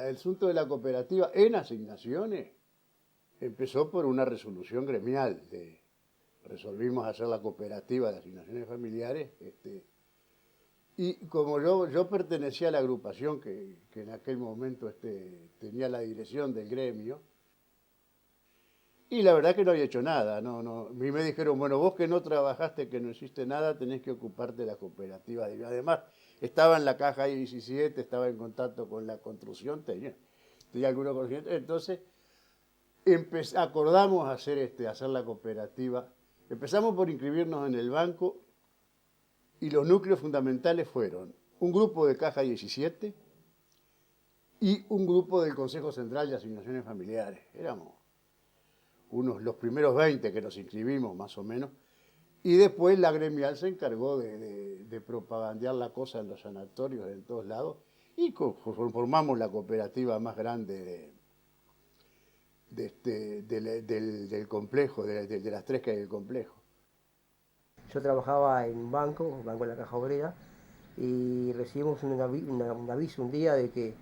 el asunto de la cooperativa en asignaciones empezó por una resolución gremial. Resolvimos hacer la cooperativa de asignaciones familiares. Y como yo pertenecía a la agrupación que en aquel momento tenía la dirección del gremio, y la verdad que no había hecho nada. A mí me dijeron, bueno, vos que no trabajaste, que no hiciste nada, tenés que ocuparte de la cooperativa. Además, estaba en la caja I-17, estaba en contacto con la construcción, tenía algunos conocimientos. Entonces, acordamos hacer la cooperativa. Empezamos por inscribirnos en el banco y los núcleos fundamentales fueron un grupo de caja 17 y un grupo del Consejo Central de Asignaciones Familiares. Éramos los primeros 20 que nos inscribimos más o menos, y después la gremial se encargó de propagandear la cosa en los sanatorios, en todos lados, y formamos la cooperativa más grande del complejo, de las tres que hay del complejo. Yo trabajaba en un banco de la Caja Obrera, y recibimos un aviso un día de que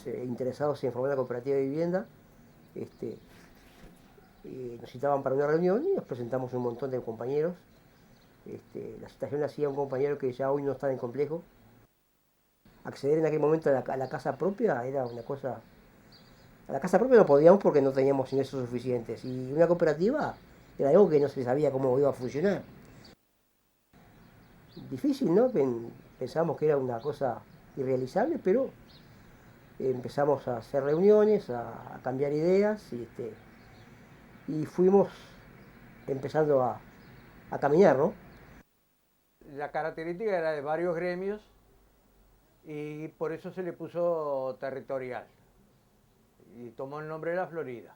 interesados en formar la cooperativa de vivienda, nos citaban para una reunión y nos presentamos un montón de compañeros. La citación la hacía un compañero que ya hoy no está en el complejo. Acceder en aquel momento a la casa propia era una cosa... A la casa propia no podíamos porque no teníamos ingresos suficientes, y una cooperativa era algo que no se sabía cómo iba a funcionar. Difícil, ¿no? Pensábamos que era una cosa irrealizable, pero empezamos a hacer reuniones, a cambiar ideas, y fuimos empezando a caminar, ¿no? La característica era de varios gremios y por eso se le puso territorial y tomó el nombre de La Florida.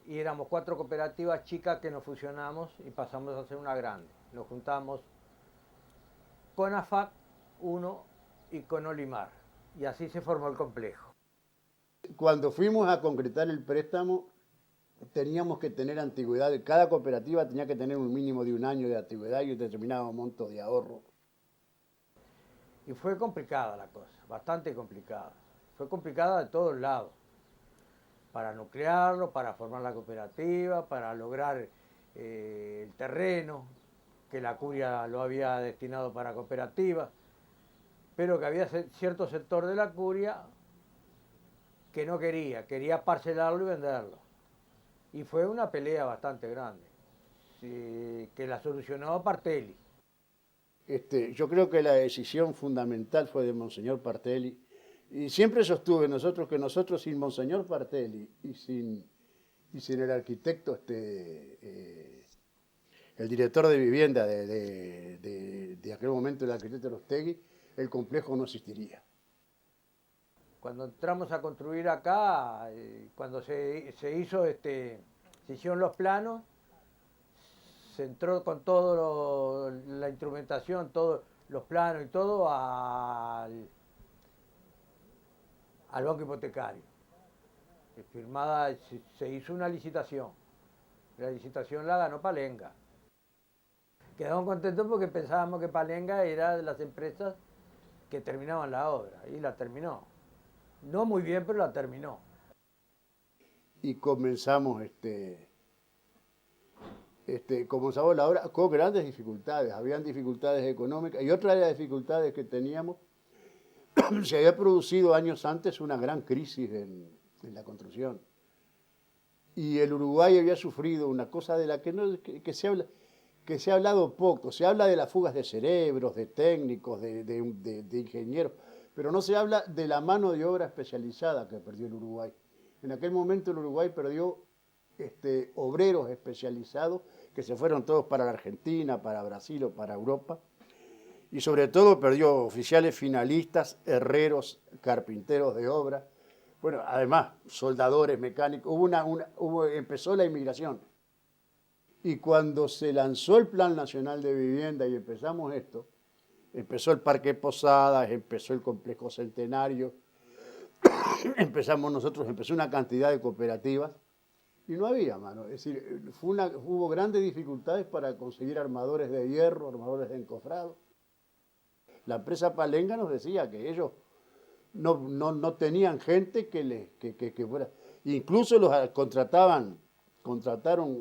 Y éramos 4 cooperativas chicas que nos fusionamos y pasamos a ser una grande. Nos juntamos con AFAC 1 y con Olimar, y así se formó el complejo. Cuando fuimos a concretar el préstamo, teníamos que tener antigüedad. Cada cooperativa tenía que tener un mínimo de 1 año de antigüedad y un determinado monto de ahorro. Y fue complicada la cosa, bastante complicada. Fue complicada de todos lados. Para nuclearlo, para formar la cooperativa, para lograr el terreno, que la curia lo había destinado para cooperativas, pero que había cierto sector de la curia que no quería parcelarlo y venderlo. Y fue una pelea bastante grande, que la solucionó Partelli. Yo creo que la decisión fundamental fue de Monseñor Partelli, y siempre sostuve que nosotros sin Monseñor Partelli y sin el arquitecto, el director de vivienda de aquel momento, el arquitecto Rostegui, el complejo no existiría. Cuando entramos a construir acá, cuando se hicieron los planos, se entró con toda la instrumentación, todos los planos y todo al banco hipotecario. Se hizo una licitación. La licitación la ganó Palenga. Quedamos contentos porque pensábamos que Palenga era de las empresas que terminaban la obra, y la terminó. No muy bien, pero la terminó. Y comenzamos la obra con grandes dificultades. Habían dificultades económicas, y otra de las dificultades que teníamos, se había producido años antes una gran crisis en la construcción. Y el Uruguay había sufrido una cosa de la que se ha hablado poco. Se habla de las fugas de cerebros, de técnicos, de ingenieros, pero no se habla de la mano de obra especializada que perdió el Uruguay. En aquel momento el Uruguay perdió obreros especializados que se fueron todos para la Argentina, para Brasil o para Europa, y sobre todo perdió oficiales finalistas, herreros, carpinteros de obra, bueno, además soldadores, mecánicos. Empezó la inmigración. Y cuando se lanzó el Plan Nacional de Vivienda y empezamos esto, empezó el Parque Posadas, empezó el Complejo Centenario, empezó una cantidad de cooperativas, y no había mano. Es decir, hubo grandes dificultades para conseguir armadores de hierro, armadores de encofrado. La empresa Palenga nos decía que ellos no tenían gente que fuera. Incluso contrataron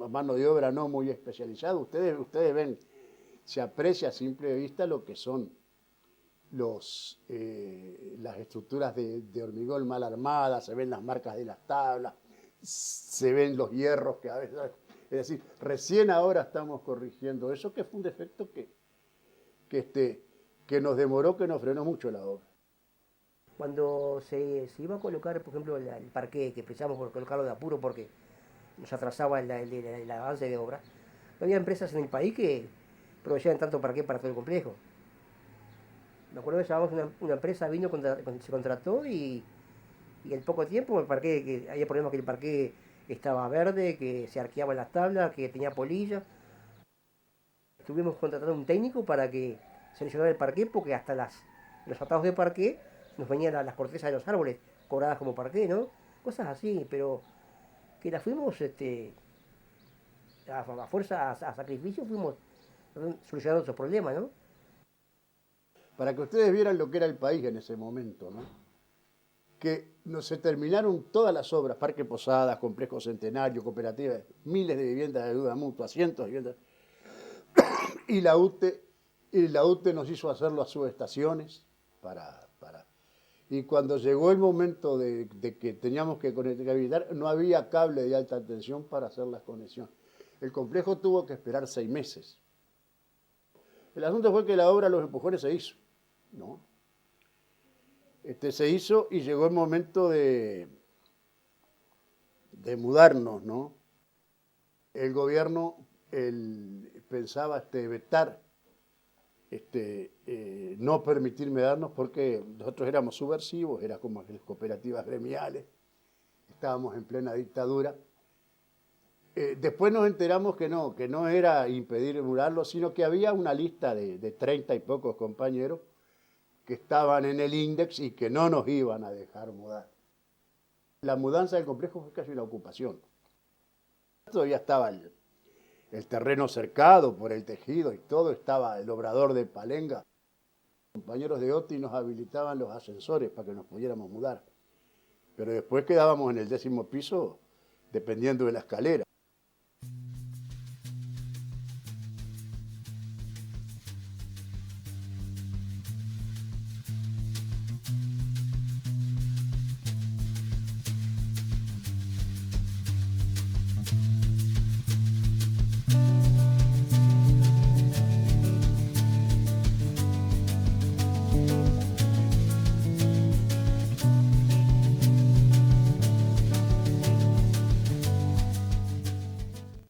a mano de obra no muy especializada. Ustedes ven, se aprecia a simple vista lo que son las estructuras de hormigón mal armadas, se ven las marcas de las tablas, se ven los hierros que a veces... Es decir, recién ahora estamos corrigiendo eso, que fue un defecto que nos demoró, que nos frenó mucho la obra. Cuando se iba a colocar, por ejemplo, el parqué, que empezamos por colocarlo de apuro porque nos atrasaba el avance de obra, no había empresas en el país que proveían tanto parqué para todo el complejo. Me acuerdo que llamamos una empresa, vino, se contrató y en poco tiempo el parqué, que había problemas que el parqué estaba verde, que se arqueaba las tablas, que tenía polilla. Tuvimos que contratar a un técnico para que seleccionara el parqué, porque hasta los atados de parqué nos venían las cortezas de los árboles cobradas como parqué, ¿no? Cosas así, pero que las fuimos, a fuerza, a sacrificio, fuimos solucionando esos problemas, ¿no? Para que ustedes vieran lo que era el país en ese momento, ¿no? Que no se terminaron todas las obras, Parque Posadas, Complejo Centenario, cooperativas, miles de viviendas de ayuda mutua, cientos de viviendas, y la UTE nos hizo hacer las subestaciones y cuando llegó el momento de que teníamos que conectar, no había cable de alta tensión para hacer las conexiones. El complejo tuvo que esperar 6 meses. El asunto fue que la obra Los Empujones se hizo, ¿no? Se hizo y llegó el momento de mudarnos, ¿no? El gobierno pensaba vetar, no permitirme darnos porque nosotros éramos subversivos, era como las cooperativas gremiales, estábamos en plena dictadura. Después nos enteramos que no era impedir mudarlo, sino que había una lista de 30 y pocos compañeros que estaban en el índex y que no nos iban a dejar mudar. La mudanza del complejo fue casi una ocupación. Todavía estaba el terreno cercado por el tejido y todo, estaba el obrador de Palenga. Los compañeros de OTI nos habilitaban los ascensores para que nos pudiéramos mudar. Pero después quedábamos en el 10º piso dependiendo de la escalera.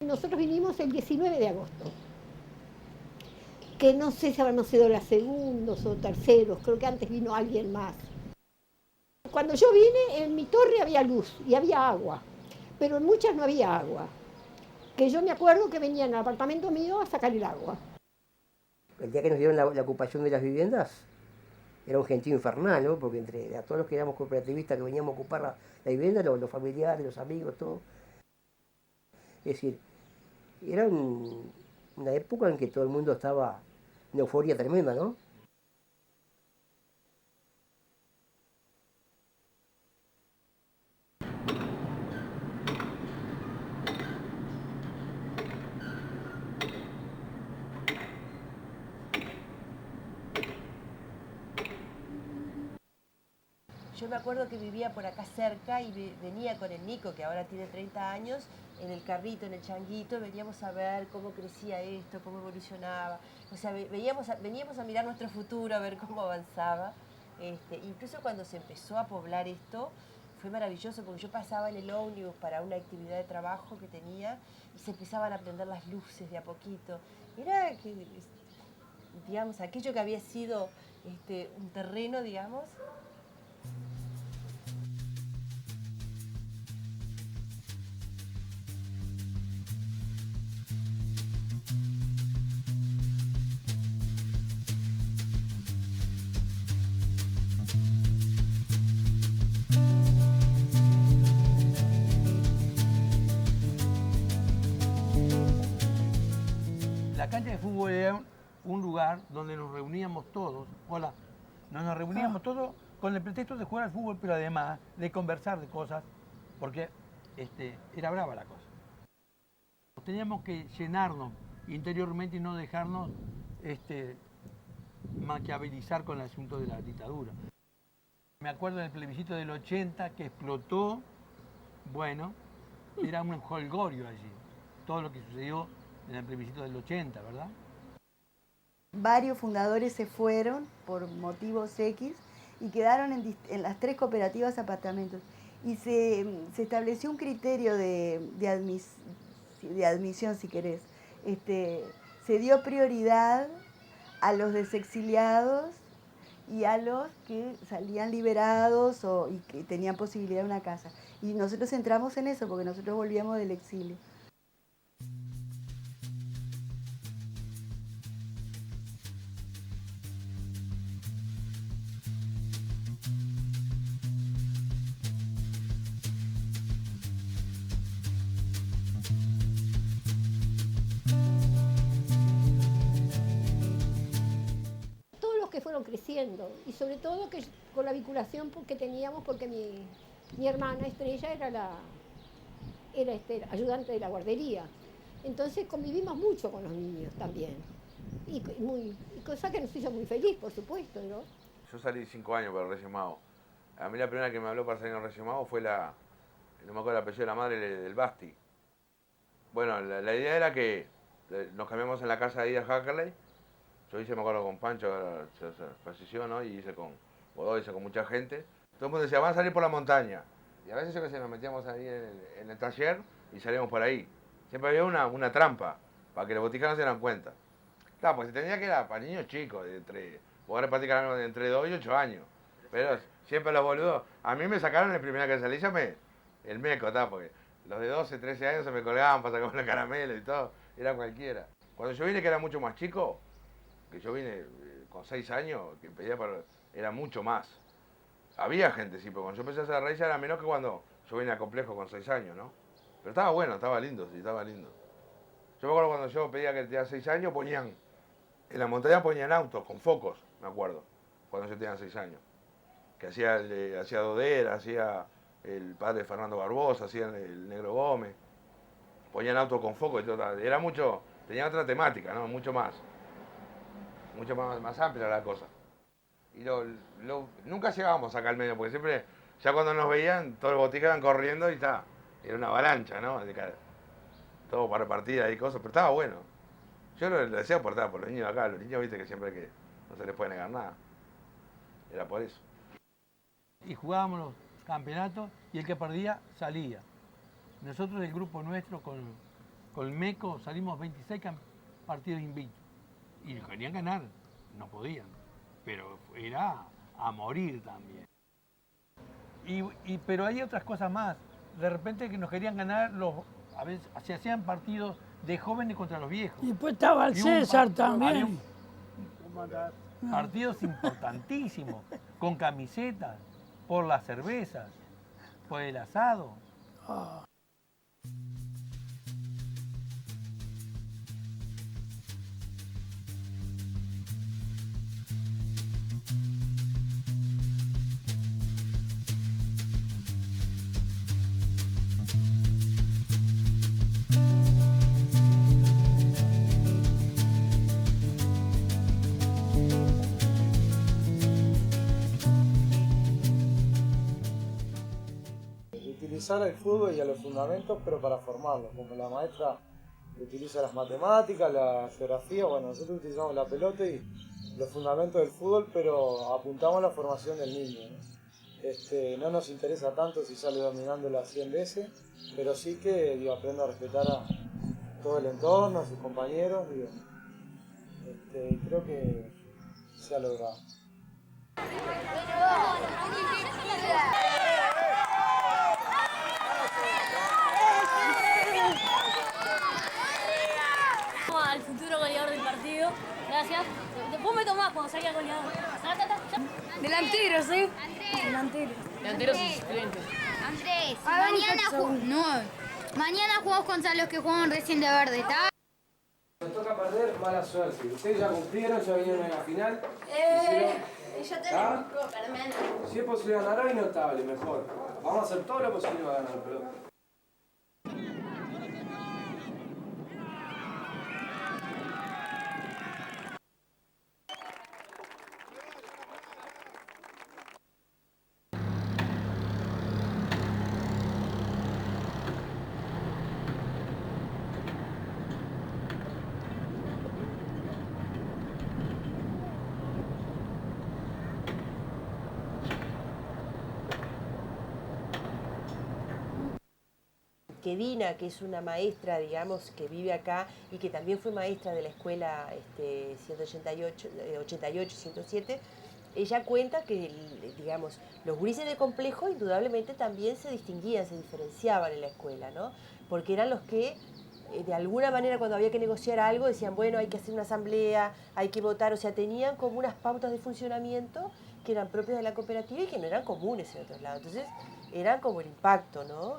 Nosotros vinimos el 19 de agosto, que no sé si habrán sido los segundos o terceros, creo que antes vino alguien más. Cuando yo vine, en mi torre había luz y había agua, pero en muchas no había agua, que yo me acuerdo que venían al apartamento mío a sacar el agua. El día que nos dieron la ocupación de las viviendas, era un gentío infernal, ¿no? Porque entre todos los que éramos cooperativistas que veníamos a ocupar la vivienda, los familiares, los amigos, todo. Es decir, era una época en que todo el mundo estaba en euforia tremenda, ¿no? Yo me acuerdo que vivía por acá cerca y venía con el Nico, que ahora tiene 30 años, en el carrito, en el changuito, veníamos a ver cómo crecía esto, cómo evolucionaba. O sea, veníamos a mirar nuestro futuro, a ver cómo avanzaba. Incluso cuando se empezó a poblar esto, fue maravilloso porque yo pasaba en el ómnibus para una actividad de trabajo que tenía y se empezaban a prender las luces de a poquito. Era que, digamos, aquello que había sido un terreno, digamos. La cancha de fútbol era un lugar donde nos reuníamos todos. Hola. Nos reuníamos todos con el pretexto de jugar al fútbol, pero además de conversar de cosas, porque era brava la cosa. Teníamos que llenarnos interiormente y no dejarnos maquiavelizar con el asunto de la dictadura. Me acuerdo del plebiscito del 80 que explotó, bueno, era un jolgorio allí, todo lo que sucedió en el plebiscito del 80, ¿verdad? Varios fundadores se fueron por motivos X y quedaron en las 3 cooperativas apartamentos. Y se estableció un criterio de admisión, si querés. Se dio prioridad a los desexiliados y a los que salían liberados y que tenían posibilidad de una casa. Y nosotros entramos en eso porque nosotros volvíamos del exilio. Que fueron creciendo y sobre todo que con la vinculación que teníamos porque mi hermana Estrella era ayudante de la guardería, entonces convivimos mucho con los niños también y cosa que nos hizo muy feliz, por supuesto, ¿no? Yo salí 5 años para el Reyes Magos. A mí la primera que me habló para salir en los Reyes Magos fue no me acuerdo el apellido de la madre del Basti. Bueno, la idea era que nos cambiamos en la casa de Ida Hackerley. Yo hice, me acuerdo, con Pancho, se falleció, ¿no? Y hice con Godoy, hice con mucha gente. Todo el mundo decía, van a salir por la montaña. Y a veces, yo qué sé, nos metíamos ahí en el taller y salíamos por ahí. Siempre había una trampa para que los boticas no se dieran cuenta. Claro, pues se tenía que ir para niños chicos, poder practicar entre 2 y 8 años. Pero siempre los boludos. A mí me sacaron el primera que salí, el meco, porque los de 12, 13 años se me colgaban para sacarme el caramelo y todo. Era cualquiera. Cuando yo vine, que era mucho más chico, que yo vine con 6 años, que pedía era mucho más. Había gente, sí, pero cuando yo empecé a hacer raíz era menos que cuando yo vine a Complejo con 6 años, ¿no? Pero estaba bueno, estaba lindo, sí, estaba lindo. Yo me acuerdo cuando yo pedía que tenía 6 años, en la montaña ponían autos con focos, me acuerdo, cuando yo tenía 6 años. Que hacía Dodera, hacía el padre Fernando Barbosa, hacía el Negro Gómez. Ponían autos con focos y todo. Era mucho, tenía otra temática, ¿no? Mucho más amplia la cosa. Y nunca llegábamos acá al medio, porque siempre, ya cuando nos veían, todos los boticas iban corriendo y era una avalancha, ¿no? Todo para partida y cosas, pero estaba bueno. Yo lo decía por los niños de acá, los niños, viste que siempre que no se les puede negar nada. Era por eso. Y jugábamos los campeonatos y el que perdía salía. Nosotros, el grupo nuestro, con el MECO, salimos 26 partidos invictos. Y querían ganar, no podían, pero era a morir también. Pero hay otras cosas más. De repente que nos querían ganar, a veces se hacían partidos de jóvenes contra los viejos. Y después estaba el César también. Partidos importantísimos, con camisetas, por las cervezas, por el asado. Utilizar el fútbol y a los fundamentos, pero para formarlos, como la maestra utiliza las matemáticas, la geografía, bueno, nosotros utilizamos la pelota y los fundamentos del fútbol, pero apuntamos a la formación del niño, ¿no? No nos interesa tanto si sale dominándola 100 veces, pero sí que aprende a respetar a todo el entorno, a sus compañeros, creo que se ha logrado. Al futuro goleador del partido, gracias. Después me tomás cuando salga goleador. Delantero, ¿sí? Delantero. Delanteros y suplentes. Andrés, mañana jugamos contra los que jugaban recién de verde, ¿está? Nos toca perder, mala suerte. Ustedes ya cumplieron, ya vinieron en la final. Yo te ¿Ah? reconozco, Fernando. Si es posible ganar hoy, notable, mejor. Vamos a hacer todo lo posible para ganar, pero... Kedina, que es una maestra, digamos, que vive acá y que también fue maestra de la escuela 88-107, ella cuenta que, digamos, los gurises de complejo indudablemente también se distinguían, se diferenciaban en la escuela, ¿no? Porque eran los que, de alguna manera, cuando había que negociar algo, decían, bueno, hay que hacer una asamblea, hay que votar, o sea, tenían como unas pautas de funcionamiento que eran propias de la cooperativa y que no eran comunes en otros lados. Entonces, era como el impacto, ¿no?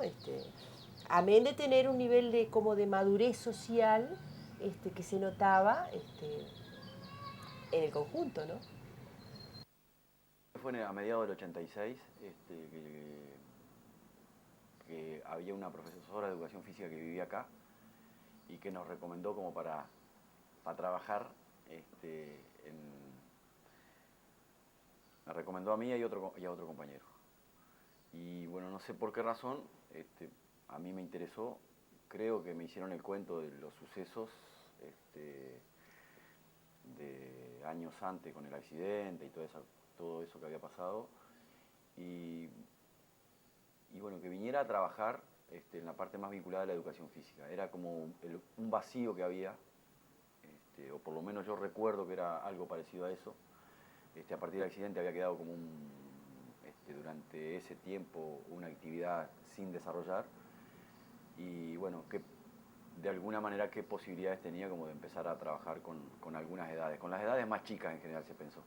Amén de tener un nivel de, como de madurez social que se notaba en el conjunto, ¿no? Fue a mediados del 86 que había una profesora de educación física que vivía acá y que nos recomendó como para trabajar, me recomendó a mí y a otro compañero. Y bueno, no sé por qué razón, a mí me interesó, creo que me hicieron el cuento de los sucesos de años antes con el accidente y todo eso que había pasado. Y bueno, que viniera a trabajar en la parte más vinculada a la educación física. Era como un vacío que había, o por lo menos yo recuerdo que era algo parecido a eso. A partir del accidente había quedado como durante ese tiempo una actividad sin desarrollar. Y bueno, que de alguna manera qué posibilidades tenía como de empezar a trabajar con algunas edades. Con las edades más chicas en general se pensó.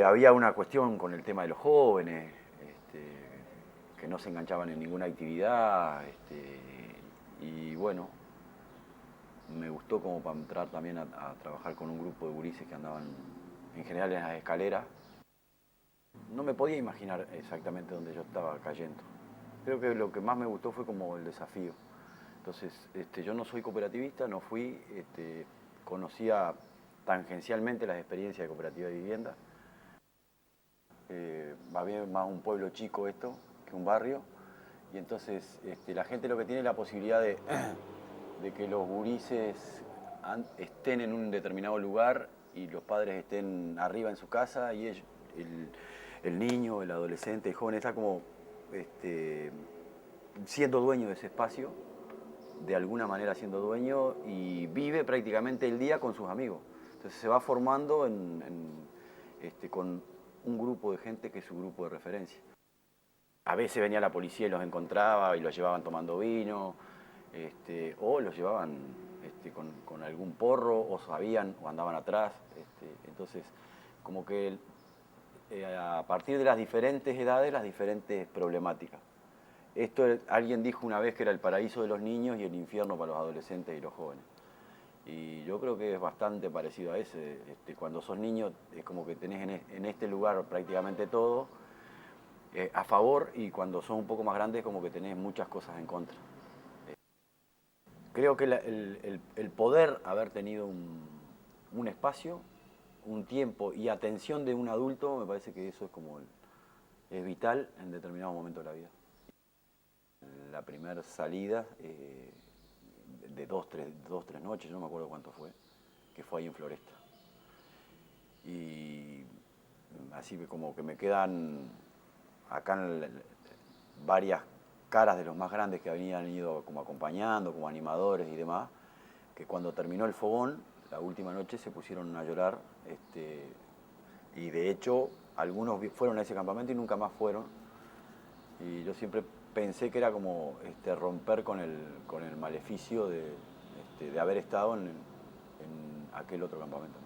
Había una cuestión con el tema de los jóvenes, que no se enganchaban en ninguna actividad, y bueno, me gustó como para entrar también a trabajar con un grupo de gurises que andaban en general en las escaleras. No me podía imaginar exactamente dónde yo estaba cayendo. Creo que lo que más me gustó fue como el desafío. Entonces, yo no soy cooperativista, no fui, conocía tangencialmente las experiencias de cooperativa de vivienda. Va bien más un pueblo chico esto que un barrio, y entonces la gente lo que tiene es la posibilidad de que los gurises estén en un determinado lugar y los padres estén arriba en su casa y ellos, el niño, el adolescente, el joven está como siendo dueño de ese espacio, de alguna manera siendo dueño, y vive prácticamente el día con sus amigos. Entonces se va formando con un grupo de gente que es su grupo de referencia. A veces venía la policía y los encontraba y los llevaban tomando vino, o los llevaban con algún porro, o sabían, o andaban atrás. Entonces, como que a partir de las diferentes edades, las diferentes problemáticas. Esto alguien dijo una vez que era el paraíso de los niños y el infierno para los adolescentes y los jóvenes. Y yo creo que es bastante parecido a ese. Cuando sos niño es como que tenés en este lugar prácticamente todo a favor, y cuando sos un poco más grande es como que tenés muchas cosas en contra. Creo que el poder haber tenido un espacio, un tiempo y atención de un adulto, me parece que eso es como es vital en determinado momento de la vida. La primera salida de dos, tres noches, no me acuerdo cuánto fue, que fue ahí en Floresta. Y así que como que me quedan acá varias caras de los más grandes que habían ido como acompañando, como animadores y demás, que cuando terminó el fogón, la última noche se pusieron a llorar, y de hecho algunos fueron a ese campamento y nunca más fueron. Y yo siempre pensé que era como romper con el maleficio de haber estado en aquel otro campamento.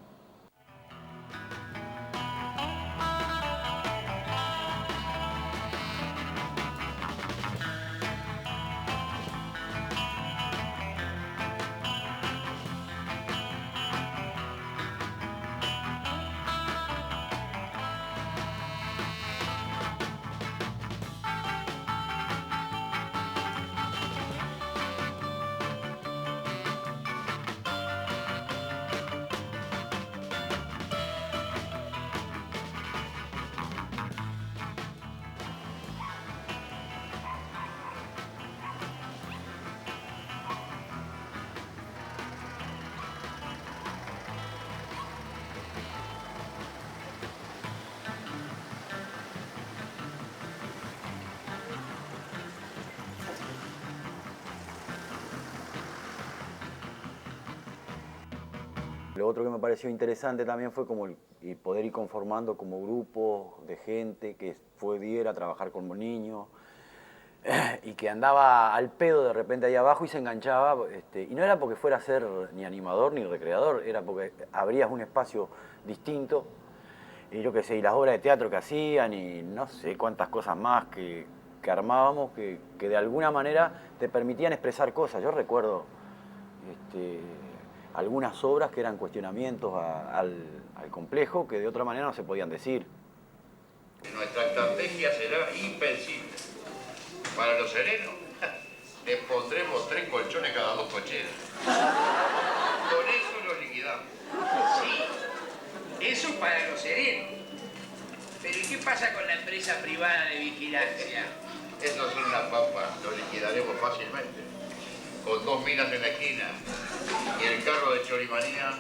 Lo otro que me pareció interesante también fue como el poder ir conformando como grupos de gente que pudiera trabajar como niños y que andaba al pedo de repente ahí abajo y se enganchaba. Y no era porque fuera a ser ni animador ni recreador, era porque abrías un espacio distinto. Y yo qué sé, y las obras de teatro que hacían y no sé cuántas cosas más que armábamos que de alguna manera te permitían expresar cosas. Yo recuerdo algunas obras que eran cuestionamientos al complejo que de otra manera no se podían decir. Nuestra estrategia será invencible. Para los serenos, le pondremos 3 colchones cada 2 cocheras. Con eso lo liquidamos. Sí, eso para los serenos. Pero ¿y qué pasa con la empresa privada de vigilancia? Eso son unas papas, lo liquidaremos fácilmente. Con 2 minas en la esquina y el carro de Chorimanía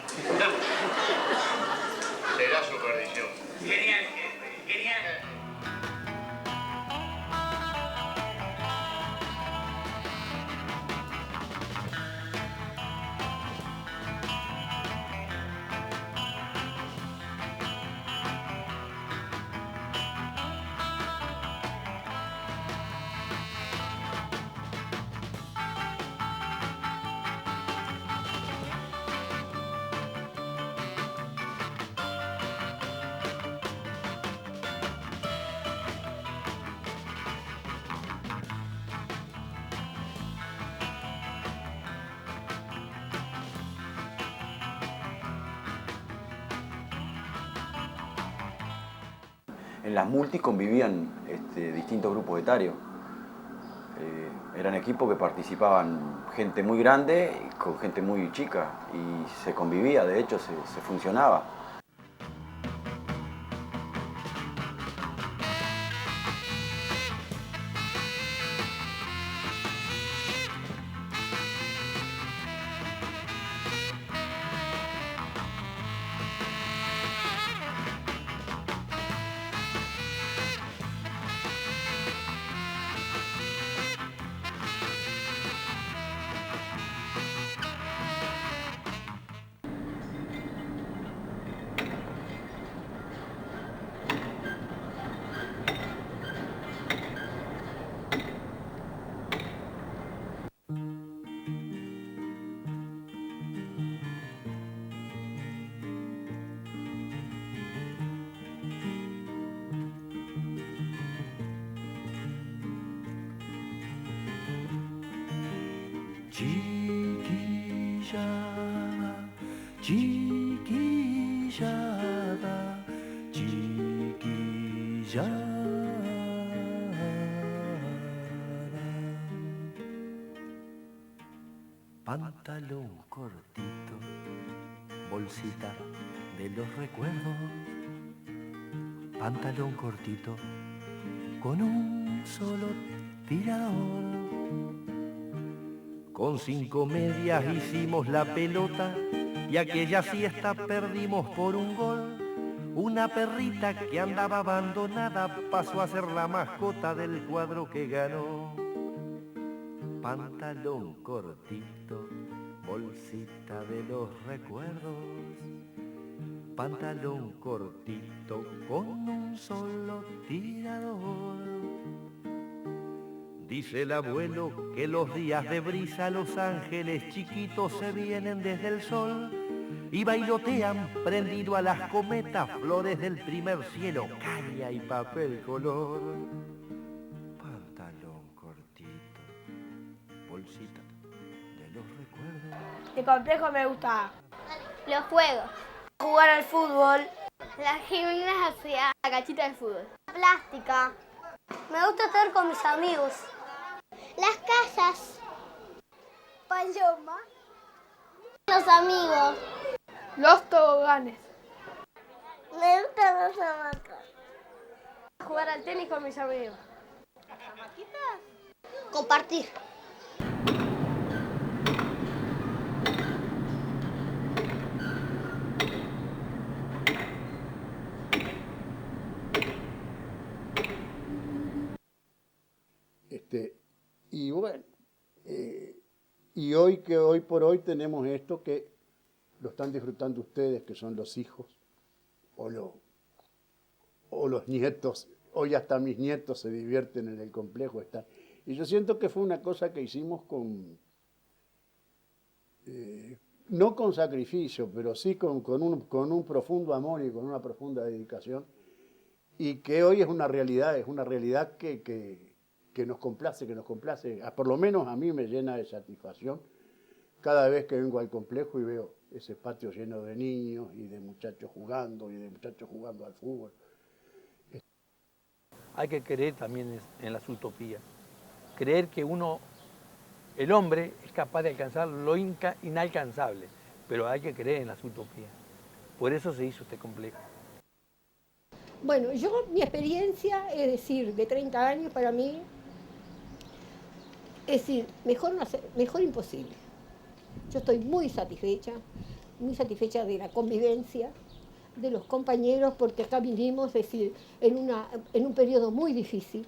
será su perdición. Genial, jefe, genial. En las multis convivían distintos grupos etarios. Eran equipos que participaban gente muy grande con gente muy chica y se convivía, de hecho se funcionaba. Chiquillada, chiquillada, chiquillada. Pantalón cortito, bolsita de los recuerdos. Pantalón cortito con un solo tirador. Con 5 medias hicimos la pelota y aquella siesta perdimos por un gol. Una perrita que andaba abandonada pasó a ser la mascota del cuadro que ganó. Pantalón cortito, bolsita de los recuerdos. Pantalón cortito con un solo tirador. Dice el abuelo que los días de brisa los ángeles chiquitos se vienen desde el sol y bailotean prendido a las cometas flores del primer cielo, caña y papel color. Pantalón cortito, bolsita de los recuerdos. De complejo me gusta Los juegos. jugar al fútbol, La gimnasia. la canchita de fútbol. Plástica. Me gusta estar con mis amigos. Las casas. Paloma. Los amigos. Los toboganes. Me gustan los hamacas. Jugar al tenis con mis amigos. ¿Las hamaquitas? Compartir. Y bueno, y hoy por hoy tenemos esto que lo están disfrutando ustedes, que son los hijos, o los nietos. Hoy hasta mis nietos se divierten en el complejo. Y yo siento que fue una cosa que hicimos no con sacrificio, pero sí con un profundo amor y con una profunda dedicación, y que hoy es una realidad que nos complace, por lo menos a mí me llena de satisfacción cada vez que vengo al complejo y veo ese patio lleno de niños y de muchachos jugando al fútbol. Hay que creer también en las utopías, creer que el hombre es capaz de alcanzar lo inalcanzable, pero hay que creer en las utopías. Por eso se hizo este complejo. Bueno, mi experiencia, es decir, de 30 años para mí, es decir, mejor imposible. Yo estoy muy satisfecha de la convivencia, de los compañeros, porque acá vinimos, es decir, en un periodo muy difícil,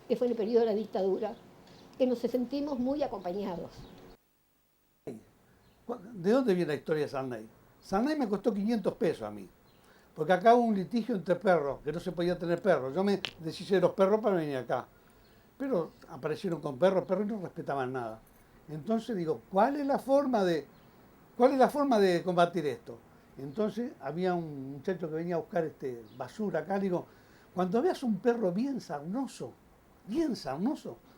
que fue el periodo de la dictadura, que nos sentimos muy acompañados. ¿De dónde viene la historia de Sarney? Sarney me costó 500 pesos a mí, porque acá hubo un litigio entre perros, que no se podía tener perros. Yo me deshice de los perros para venir acá, pero aparecieron con perros y no respetaban nada. Entonces digo, ¿cuál es la forma de combatir esto? Entonces había un muchacho que venía a buscar basura acá, digo, cuando veas un perro bien sarnoso,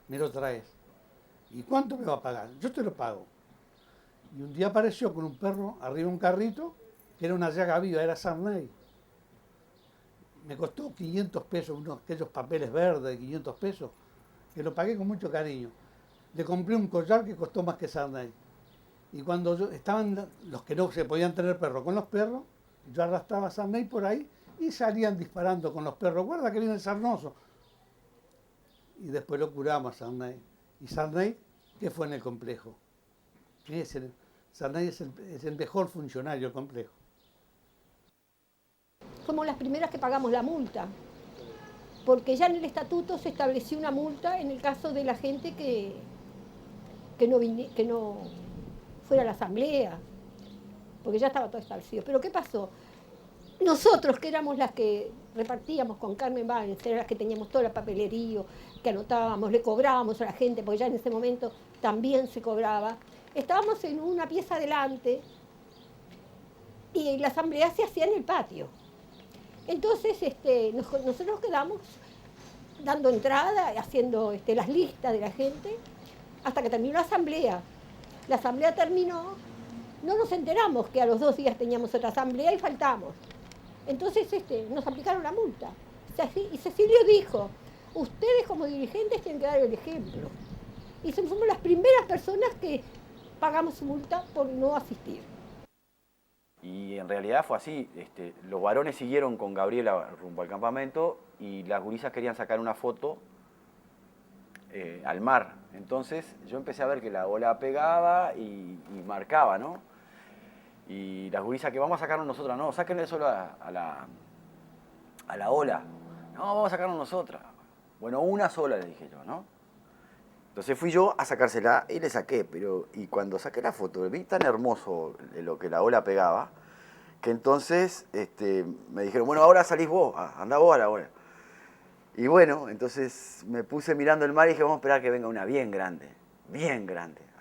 me lo traes. ¿Y cuánto me va a pagar? Yo te lo pago. Y un día apareció con un perro arriba de un carrito, que era una llaga viva, era Sarney. Me costó 500 pesos, aquellos papeles verdes de 500 pesos, que lo pagué con mucho cariño. Le compré un collar que costó más que Sarney. Y cuando estaban los que no se podían tener perros con los perros, yo arrastraba a Sarney por ahí y salían disparando con los perros. Guarda que viene el sarnoso. Y después lo curamos a Sarney. Y Sarney, ¿qué fue en el complejo? Sarney es el mejor funcionario del complejo. Somos las primeras que pagamos la multa, porque ya en el estatuto se estableció una multa en el caso de la gente que no fuera a la asamblea, porque ya estaba todo establecido. Pero ¿qué pasó? Nosotros, que éramos las que repartíamos con Carmen Báñez, eran las que teníamos toda la papelería, que anotábamos, le cobrábamos a la gente, porque ya en ese momento también se cobraba. Estábamos en una pieza adelante y la asamblea se hacía en el patio. Entonces nosotros nos quedamos dando entrada, haciendo las listas de la gente, hasta que terminó la asamblea. La asamblea terminó, no nos enteramos que a los 2 días teníamos otra asamblea y faltamos. Entonces nos aplicaron la multa. Y Cecilio dijo, ustedes como dirigentes tienen que dar el ejemplo. Y somos las primeras personas que pagamos su multa por no asistir. Y en realidad fue así, los varones siguieron con Gabriela rumbo al campamento y las gurisas querían sacar una foto al mar. Entonces yo empecé a ver que la ola pegaba y marcaba, ¿no? Y las gurisas, que vamos a sacarnos nosotras, no, sáquenle solo a la ola. No, vamos a sacarnos nosotras. Bueno, una sola, le dije yo, ¿no? Entonces fui yo a sacársela y le saqué, y cuando saqué la foto, vi tan hermoso lo que la ola pegaba, que entonces me dijeron, bueno, ahora salís vos, andá vos a la ola. Y bueno, entonces me puse mirando el mar y dije, vamos a esperar que venga una bien grande,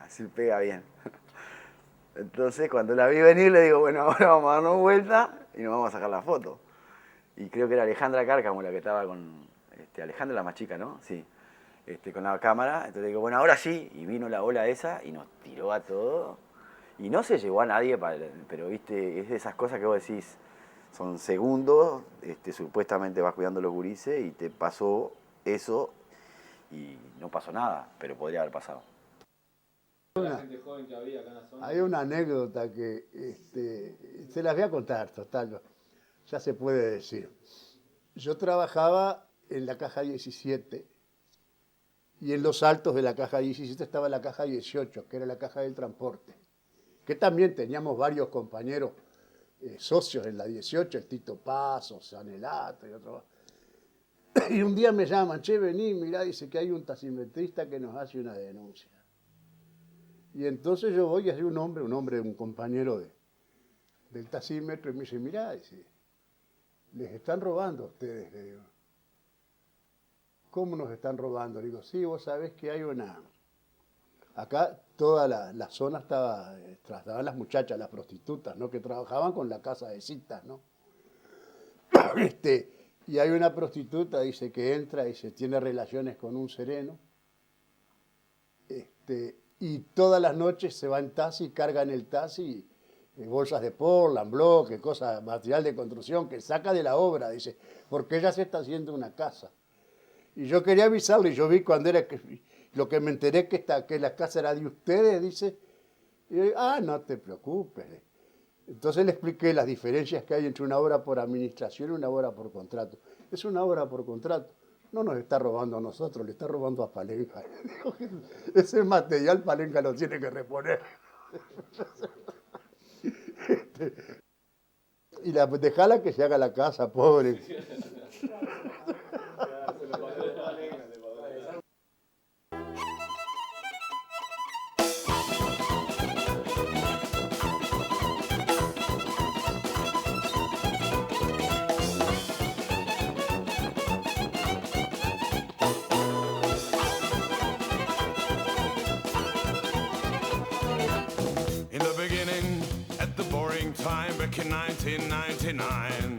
así pega bien. Entonces cuando la vi venir le digo, bueno, ahora vamos a darnos vuelta y nos vamos a sacar la foto. Y creo que era Alejandra Cárcamo la que estaba con, Alejandra la más chica, ¿no? Sí. Con la cámara, entonces digo, bueno, ahora sí, y vino la ola esa y nos tiró a todo, y no se llevó a nadie, pero viste, es de esas cosas que vos decís, son segundos, supuestamente vas cuidando los gurises y te pasó eso y no pasó nada, pero podría haber pasado. Hay una anécdota que se las voy a contar, total, ya se puede decir. Yo trabajaba en la caja 17, y en los altos de la caja 17 estaba la caja 18, que era la caja del transporte, que también teníamos varios compañeros socios en la 18, el Tito Paso, Sanelato y otros. Y un día me llaman, che, vení, mirá, dice que hay un taximetrista que nos hace una denuncia. Y entonces yo voy y hay un compañero del taxímetro y me dice, mirá, dice, les están robando a ustedes, le digo. ¿Cómo nos están robando? Le digo, sí, vos sabés que hay una... Acá toda la zona estaban las muchachas, las prostitutas, ¿no? Que trabajaban con la casa de citas, ¿no? Y hay una prostituta, dice, que entra y se tiene relaciones con un sereno. Y todas las noches se va en taxi, carga en el taxi bolsas de Portland, bloques, cosas, material de construcción que saca de la obra, dice, porque ella se está haciendo una casa. Y yo quería avisarle, yo vi cuando era lo que me enteré que la casa era de ustedes, dice, y yo, no te preocupes. Entonces le expliqué las diferencias que hay entre una obra por administración y una obra por contrato. Es una obra por contrato. No nos está robando a nosotros, le está robando a Palenca. Ese material Palenca lo tiene que reponer. Y dejala que se haga la casa, pobre. Back in 1999,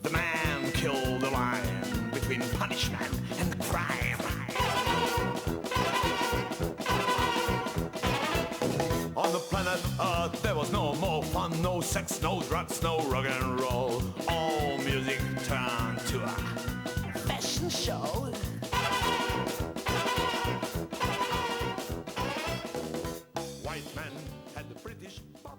the man killed the line between punishment and crime. On the planet Earth there was no more fun, no sex, no drugs, no rock and roll. All music turned to a fashion show. White man had the British pop.